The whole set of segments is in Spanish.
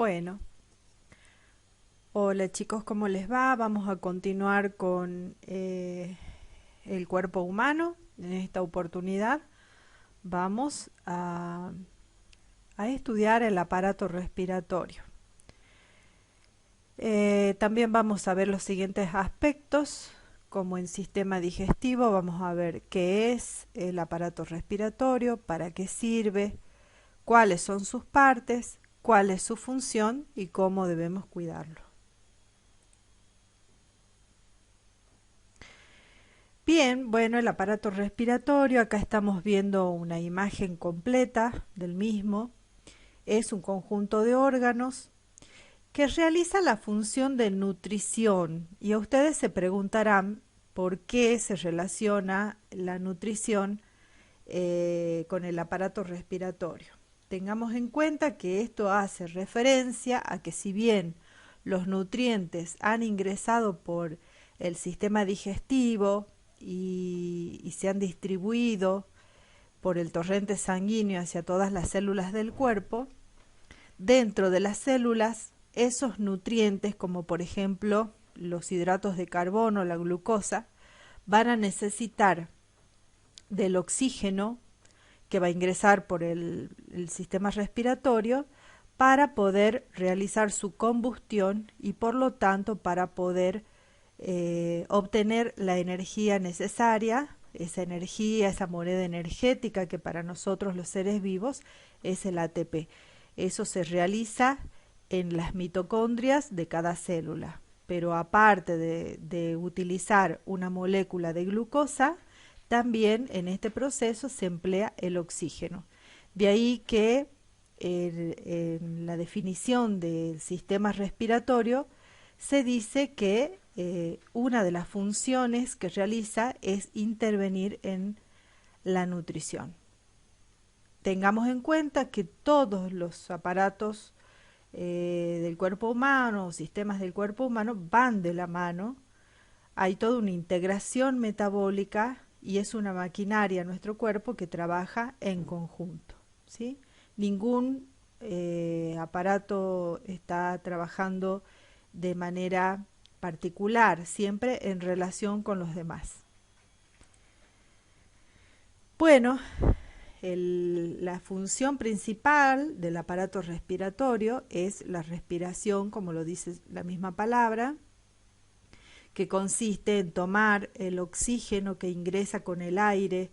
Bueno, hola chicos, ¿cómo les va? Vamos a continuar con el cuerpo humano. En esta oportunidad vamos a estudiar el aparato respiratorio. También vamos a ver los siguientes aspectos, como en sistema digestivo, vamos a ver qué es el aparato respiratorio, para qué sirve, cuáles son sus partes, cuál es su función y cómo debemos cuidarlo. Bien, bueno, el aparato respiratorio, acá estamos viendo una imagen completa del mismo. Es un conjunto de órganos que realiza la función de nutrición. Y a ustedes se preguntarán por qué se relaciona la nutrición con el aparato respiratorio. Tengamos en cuenta que esto hace referencia a que si bien los nutrientes han ingresado por el sistema digestivo y se han distribuido por el torrente sanguíneo hacia todas las células del cuerpo, dentro de las células esos nutrientes, como por ejemplo los hidratos de carbono, la glucosa, van a necesitar del oxígeno que va a ingresar por el sistema respiratorio para poder realizar su combustión y por lo tanto para poder obtener la energía necesaria, esa energía, esa moneda energética que para nosotros los seres vivos es el ATP. Eso se realiza en las mitocondrias de cada célula, pero aparte de utilizar una molécula de glucosa, también en este proceso se emplea el oxígeno. De ahí que en la definición del sistema respiratorio se dice que una de las funciones que realiza es intervenir en la nutrición. Tengamos en cuenta que todos los aparatos del cuerpo humano, sistemas del cuerpo humano, van de la mano. Hay toda una integración metabólica y es una maquinaria nuestro cuerpo que trabaja en conjunto, ¿sí? Ningún aparato está trabajando de manera particular, siempre en relación con los demás. Bueno, la función principal del aparato respiratorio es la respiración, como lo dice la misma palabra, que consiste en tomar el oxígeno que ingresa con el aire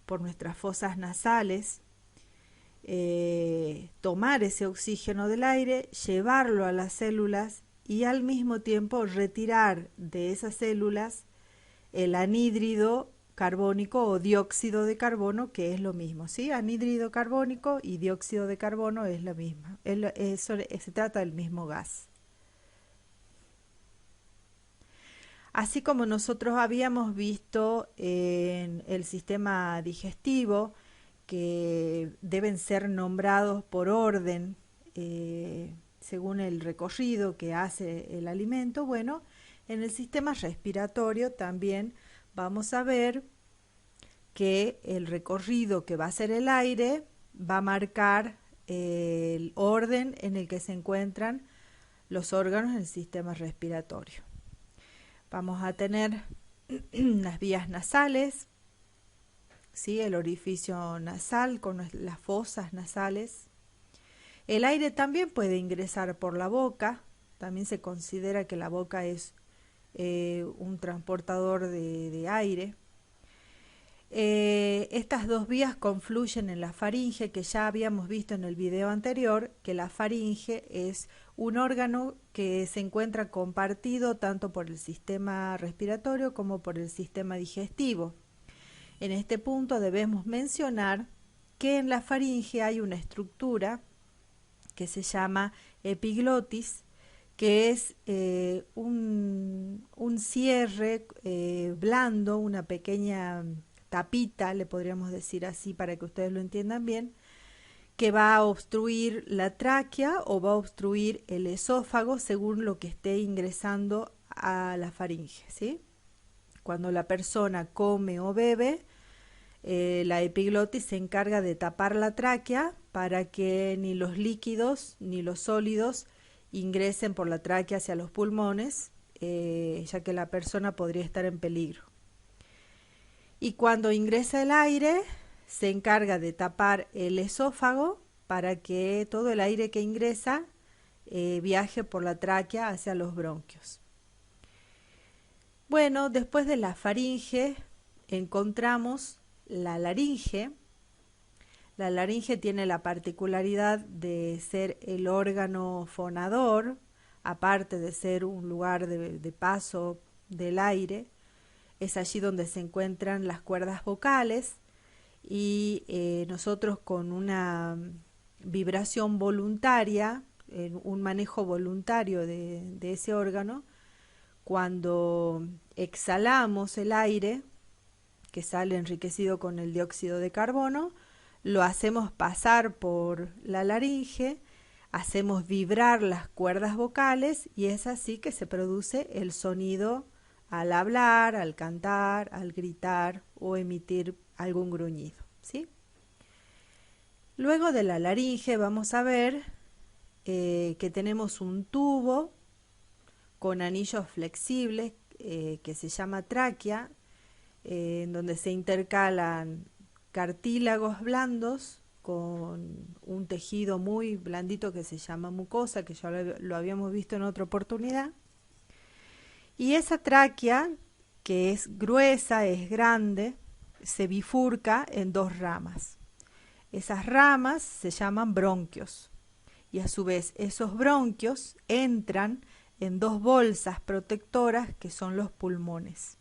por nuestras fosas nasales, tomar ese oxígeno del aire, llevarlo a las células y al mismo tiempo retirar de esas células el anhídrido carbónico o dióxido de carbono, que es lo mismo, ¿sí? Anhídrido carbónico y dióxido de carbono es la misma, se trata del mismo gas. Así como nosotros habíamos visto en el sistema digestivo que deben ser nombrados por orden según el recorrido que hace el alimento, bueno, en el sistema respiratorio también vamos a ver que el recorrido que va a hacer el aire va a marcar el orden en el que se encuentran los órganos del sistema respiratorio. Vamos a tener las vías nasales, ¿sí? El orificio nasal con las fosas nasales. El aire también puede ingresar por la boca. También se considera que la boca es un transportador de aire. Estas dos vías confluyen en la faringe, que ya habíamos visto en el video anterior, que la faringe es un órgano que se encuentra compartido tanto por el sistema respiratorio como por el sistema digestivo. En este punto debemos mencionar que en la faringe hay una estructura que se llama epiglotis, que es un cierre blando, una pequeña tapita, le podríamos decir así para que ustedes lo entiendan bien, que va a obstruir la tráquea o va a obstruir el esófago según lo que esté ingresando a la faringe, ¿sí? Cuando la persona come o bebe, La epiglotis se encarga de tapar la tráquea para que ni los líquidos ni los sólidos ingresen por la tráquea hacia los pulmones, ya que la persona podría estar en peligro. Y cuando ingresa el aire, se encarga de tapar el esófago para que todo el aire que ingresa viaje por la tráquea hacia los bronquios. Bueno, después de la faringe encontramos la laringe. La laringe tiene la particularidad de ser el órgano fonador, aparte de ser un lugar de paso del aire. Es allí donde se encuentran las cuerdas vocales y nosotros con una vibración voluntaria, un manejo voluntario de ese órgano, cuando exhalamos el aire, que sale enriquecido con el dióxido de carbono, lo hacemos pasar por la laringe, hacemos vibrar las cuerdas vocales y es así que se produce el sonido al hablar, al cantar, al gritar o emitir algún gruñido, ¿sí? Luego de la laringe vamos a ver que tenemos un tubo con anillos flexibles que se llama tráquea, en donde se intercalan cartílagos blandos con un tejido muy blandito que se llama mucosa, que ya lo habíamos visto en otra oportunidad. Y esa tráquea, que es gruesa, es grande, se bifurca en dos ramas. Esas ramas se llaman bronquios. Y a su vez esos bronquios entran en dos bolsas protectoras que son los pulmones.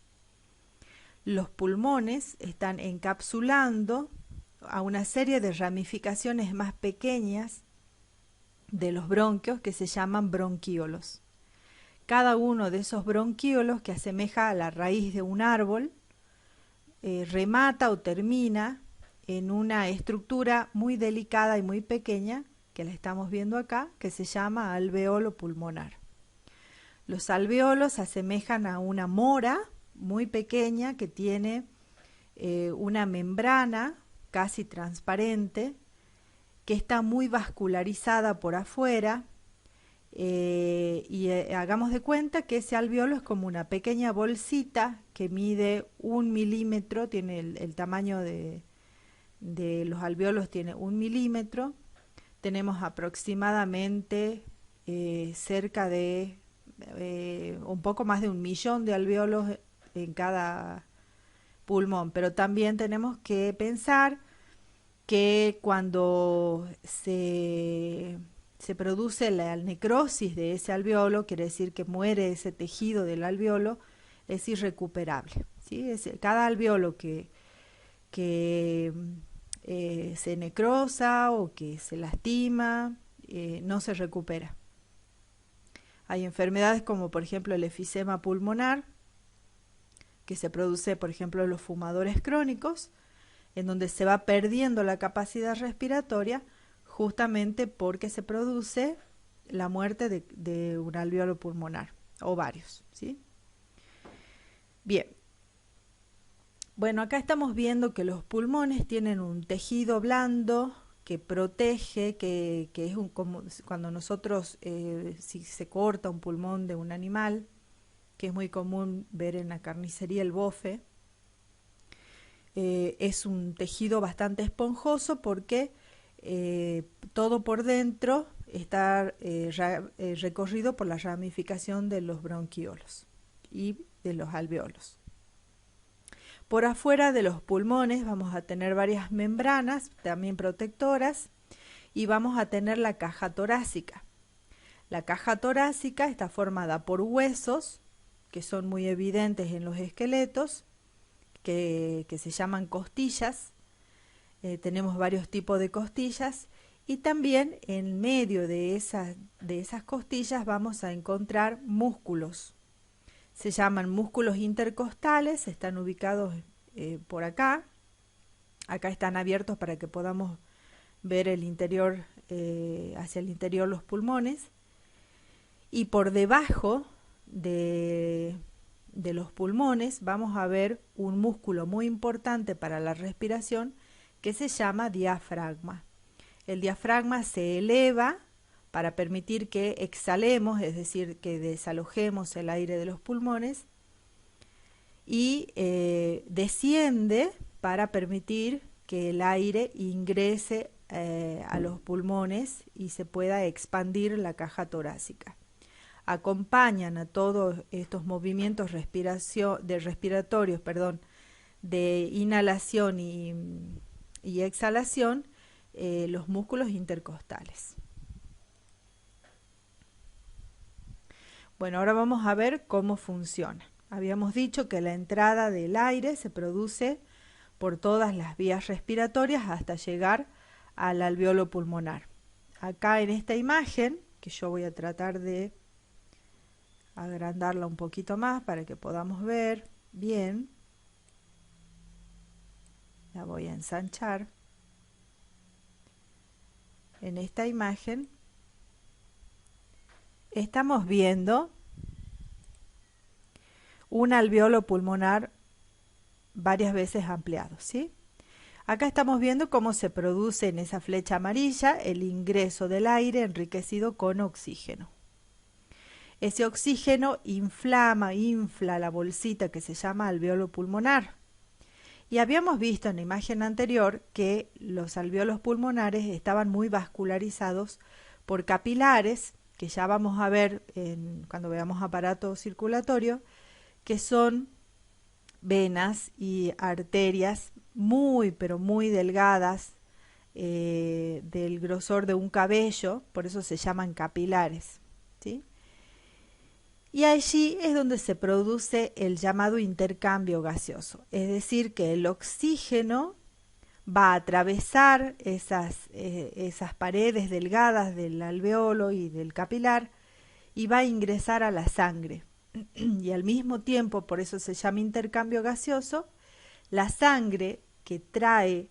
Los pulmones están encapsulando a una serie de ramificaciones más pequeñas de los bronquios que se llaman bronquíolos. Cada uno de esos bronquíolos, que asemeja a la raíz de un árbol, remata o termina en una estructura muy delicada y muy pequeña, que la estamos viendo acá, que se llama alveolo pulmonar. Los alveolos asemejan a una mora muy pequeña que tiene una membrana casi transparente, que está muy vascularizada por afuera, hagamos de cuenta que ese alveolo es como una pequeña bolsita que mide 1 milímetro, tiene el tamaño de los alveolos, tiene 1 milímetro. Tenemos aproximadamente cerca de un poco más de 1 millón de alveolos en cada pulmón, pero también tenemos que pensar que cuando se produce la necrosis de ese alveolo, quiere decir que muere ese tejido del alveolo, es irrecuperable, ¿sí? Cada alveolo que se necrosa o que se lastima, no se recupera. Hay enfermedades como por ejemplo el efisema pulmonar, que se produce por ejemplo en los fumadores crónicos, en donde se va perdiendo la capacidad respiratoria justamente porque se produce la muerte de un alveolo pulmonar o varios, ¿sí? Bien. Bueno, acá estamos viendo que los pulmones tienen un tejido blando que protege, que es como cuando nosotros, si se corta un pulmón de un animal, que es muy común ver en la carnicería el bofe, es un tejido bastante esponjoso porque todo por dentro está recorrido por la ramificación de los bronquíolos y de los alveolos. Por afuera de los pulmones vamos a tener varias membranas, también protectoras, y vamos a tener la caja torácica. La caja torácica está formada por huesos, que son muy evidentes en los esqueletos, que se llaman costillas. Tenemos varios tipos de costillas, y también en medio de esas costillas vamos a encontrar músculos. Se llaman músculos intercostales, están ubicados por acá. Acá están abiertos para que podamos ver el interior, hacia el interior los pulmones. Y por debajo de de los pulmones vamos a ver un músculo muy importante para la respiración que se llama diafragma. El diafragma se eleva para permitir que exhalemos, es decir, que desalojemos el aire de los pulmones, y desciende para permitir que el aire ingrese a los pulmones y se pueda expandir la caja torácica. Acompañan a todos estos movimientos respiratorios, de inhalación y exhalación, los músculos intercostales. Bueno, ahora vamos a ver cómo funciona. Habíamos dicho que la entrada del aire se produce por todas las vías respiratorias hasta llegar al alveolo pulmonar. Acá en esta imagen, que yo voy a tratar de agrandarla un poquito más para que podamos ver bien, la voy a ensanchar. En esta imagen estamos viendo un alveolo pulmonar varias veces ampliado, ¿sí? Acá estamos viendo cómo se produce en esa flecha amarilla el ingreso del aire enriquecido con oxígeno. Ese oxígeno infla la bolsita que se llama alveolo pulmonar. Y habíamos visto en la imagen anterior que los alveolos pulmonares estaban muy vascularizados por capilares, que ya vamos a ver cuando veamos aparato circulatorio, que son venas y arterias muy, pero muy delgadas, del grosor de un cabello, por eso se llaman capilares, ¿sí? Y allí es donde se produce el llamado intercambio gaseoso, es decir, que el oxígeno va a atravesar esas paredes delgadas del alveolo y del capilar y va a ingresar a la sangre. Y al mismo tiempo, por eso se llama intercambio gaseoso, la sangre que trae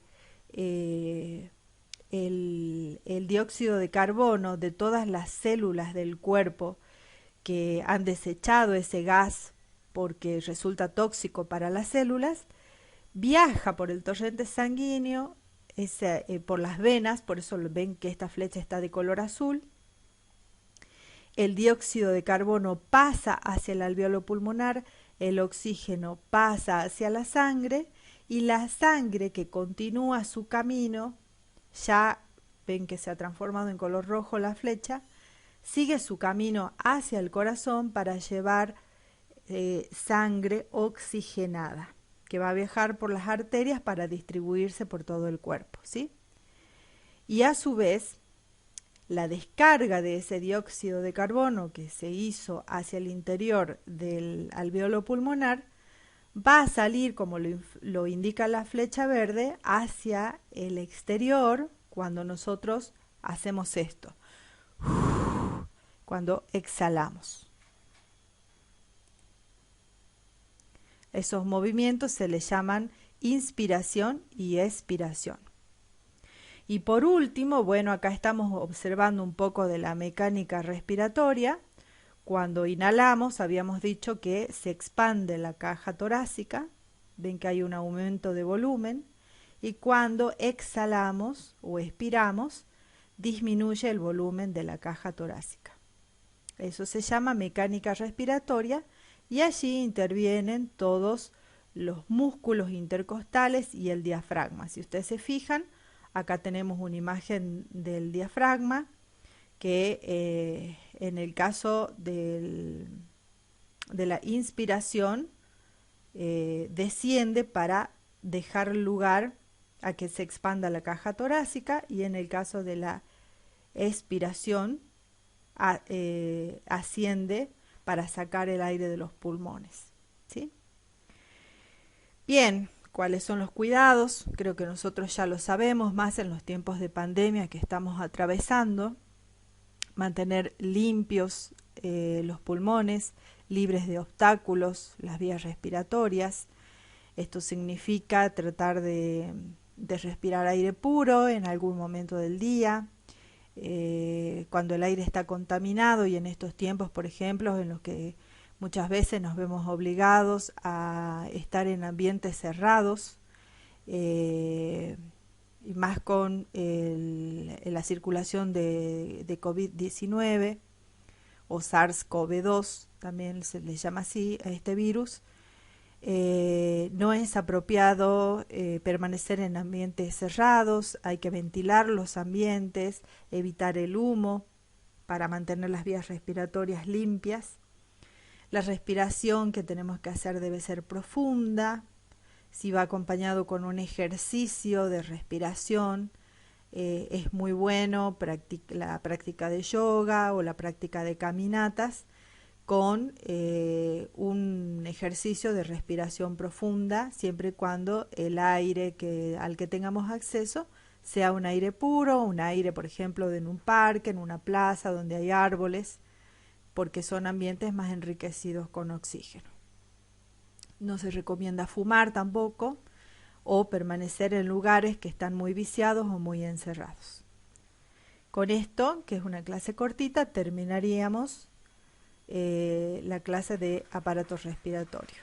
el dióxido de carbono de todas las células del cuerpo que han desechado ese gas porque resulta tóxico para las células, viaja por el torrente sanguíneo, por las venas, por eso ven que esta flecha está de color azul. El dióxido de carbono pasa hacia el alveolo pulmonar, el oxígeno pasa hacia la sangre y la sangre que continúa su camino, ya ven que se ha transformado en color rojo la flecha, sigue su camino hacia el corazón para llevar sangre oxigenada, que va a viajar por las arterias para distribuirse por todo el cuerpo, ¿sí? Y a su vez, la descarga de ese dióxido de carbono que se hizo hacia el interior del alveolo pulmonar va a salir, como lo indica la flecha verde, hacia el exterior cuando nosotros hacemos esto, cuando exhalamos. Esos movimientos se les llaman inspiración y expiración. Y por último, bueno, acá estamos observando un poco de la mecánica respiratoria. Cuando inhalamos, habíamos dicho que se expande la caja torácica, ven que hay un aumento de volumen, y cuando exhalamos o expiramos, disminuye el volumen de la caja torácica. Eso se llama mecánica respiratoria y allí intervienen todos los músculos intercostales y el diafragma. Si ustedes se fijan, acá tenemos una imagen del diafragma que en el caso de la inspiración desciende para dejar lugar a que se expanda la caja torácica y en el caso de la expiración asciende para sacar el aire de los pulmones, ¿sí? Bien, ¿cuáles son los cuidados? Creo que nosotros ya lo sabemos, más en los tiempos de pandemia que estamos atravesando. Mantener limpios los pulmones, libres de obstáculos, las vías respiratorias. Esto significa tratar de respirar aire puro en algún momento del día. Cuando el aire está contaminado y en estos tiempos, por ejemplo, en los que Muchas veces nos vemos obligados a estar en ambientes cerrados, y más con la circulación de COVID-19 o SARS-CoV-2, también se le llama así a este virus. No es apropiado permanecer en ambientes cerrados, hay que ventilar los ambientes, evitar el humo para mantener las vías respiratorias limpias. La respiración que tenemos que hacer debe ser profunda. Si va acompañado con un ejercicio de respiración, es muy bueno la práctica de yoga o la práctica de caminatas con un ejercicio de respiración profunda, siempre y cuando el aire al que tengamos acceso sea un aire puro, un aire, por ejemplo, en un parque, en una plaza donde hay árboles, porque son ambientes más enriquecidos con oxígeno. No se recomienda fumar tampoco o permanecer en lugares que están muy viciados o muy encerrados. Con esto, que es una clase cortita, terminaríamos la clase de aparato respiratorio.